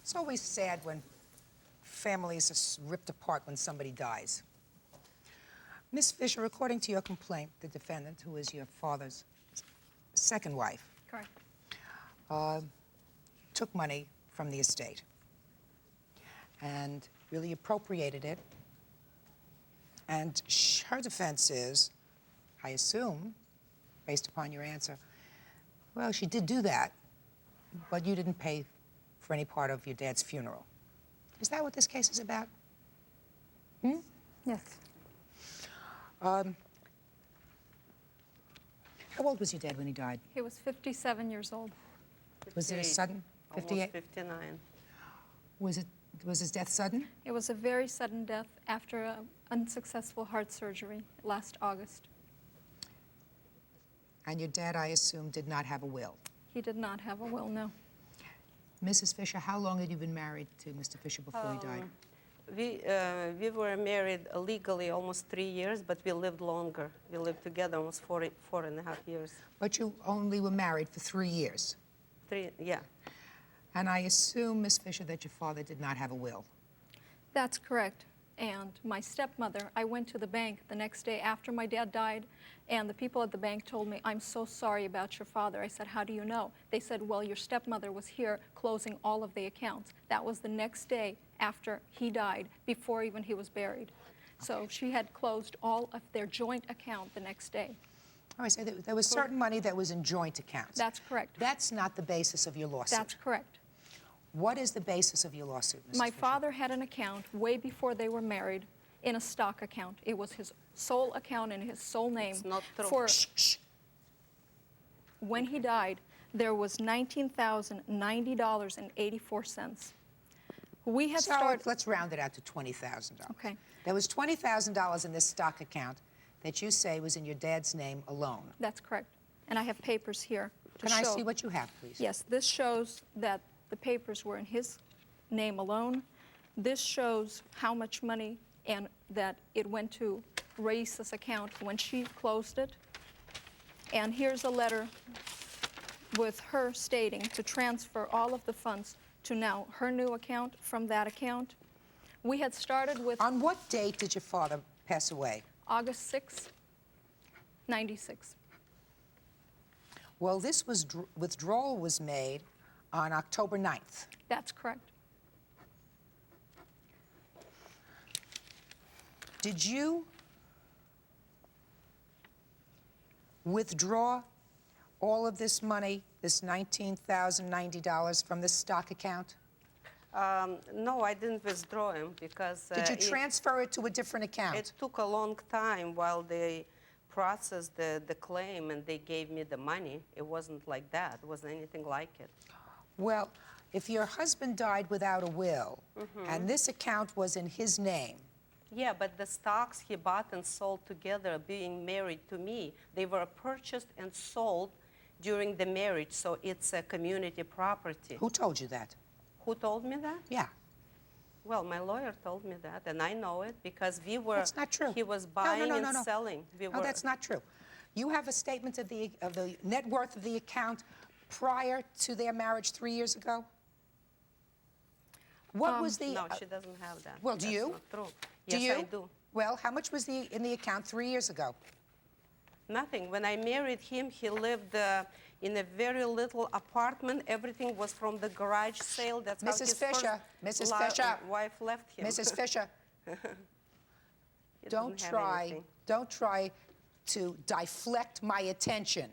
It's always sad when families are ripped apart when somebody dies. Miss Fisher, according to your complaint, the defendant, who is your father's second wife, Correct. took money from the estate and really appropriated it. And her defense is, I assume, based upon your answer, well, she did do that, but you didn't pay for any part of your dad's funeral. Is that what this case is about? Yes. How old was your dad when he died? He was 57 years old. Was it a 58, sudden? Almost 58? 59. Was his death sudden? It was a very sudden death after an unsuccessful heart surgery last August. And your dad, I assume, did not have a will. He did not have a will, no. Mrs. Fisher, how long had you been married to Mr. Fisher before he died? We were married legally almost 3 years, but we lived longer. We lived together almost 4.5 years. But you only were married for 3 years. Yeah. And I assume, Miss Fisher, that your father did not have a will. That's correct. And my stepmother, I went to the bank the next day after my dad died, and the people at the bank told me, I'm so sorry about your father. I said, how do you know? They said, well, your stepmother was here closing all of the accounts. That was the next day after he died, before even he was buried. So she had closed all of their joint account the next day. Oh, I say there was certain money that was in joint accounts. That's correct. That's not the basis of your lawsuit. That's correct. What is the basis of your lawsuit, Mrs. My Fisher? father had an account way before they were married in a stock account. It was his sole account in his sole name. It's not true. For Shh, shh. when he died, there was $19,090.84. We had So started. let's round it out to $20,000. Okay. There was $20,000 in this stock account that you say was in your dad's name alone. That's correct. And I have papers here to Can show. I see what you have, please? Yes, this shows that the papers were in his name alone. This shows how much money and that it went to Raisa's account when she closed it. And here's a letter with her stating to transfer all of the funds to now her new account from that account. We had started with On what date did your father pass away? August 6, 96. Well, this was withdrawal was made on October 9th. That's correct. Did you withdraw all of this money, this $19,090 from this stock account? No, I didn't withdraw him because Did you transfer it to a different account? it took a long time while they processed the claim and they gave me the money. It wasn't like that. It wasn't anything like it. Well, if your husband died without a will, and this account was in his name, Yeah, but the stocks he bought and sold together, being married to me, they were purchased and sold during the marriage, so it's a community property. who told you that? Who told me that? Yeah. Well, my lawyer told me that, and I know it because we were. That's not true. He was No, buying no, no, and no. selling. No, that's not true. You have a statement of the net worth of the account prior to their marriage 3 years ago? What was the... No, she doesn't have that. well, do That's you? Not true. Do Yes, you? I do. Well, how much was in the account 3 years ago? Nothing. When I married him, he lived in a very little apartment. Everything was from the garage sale. That's how Mrs. his Fisher, first Mrs. Fisher. wife left him. Mrs. Fisher, He don't didn't have anything. try to deflect my attention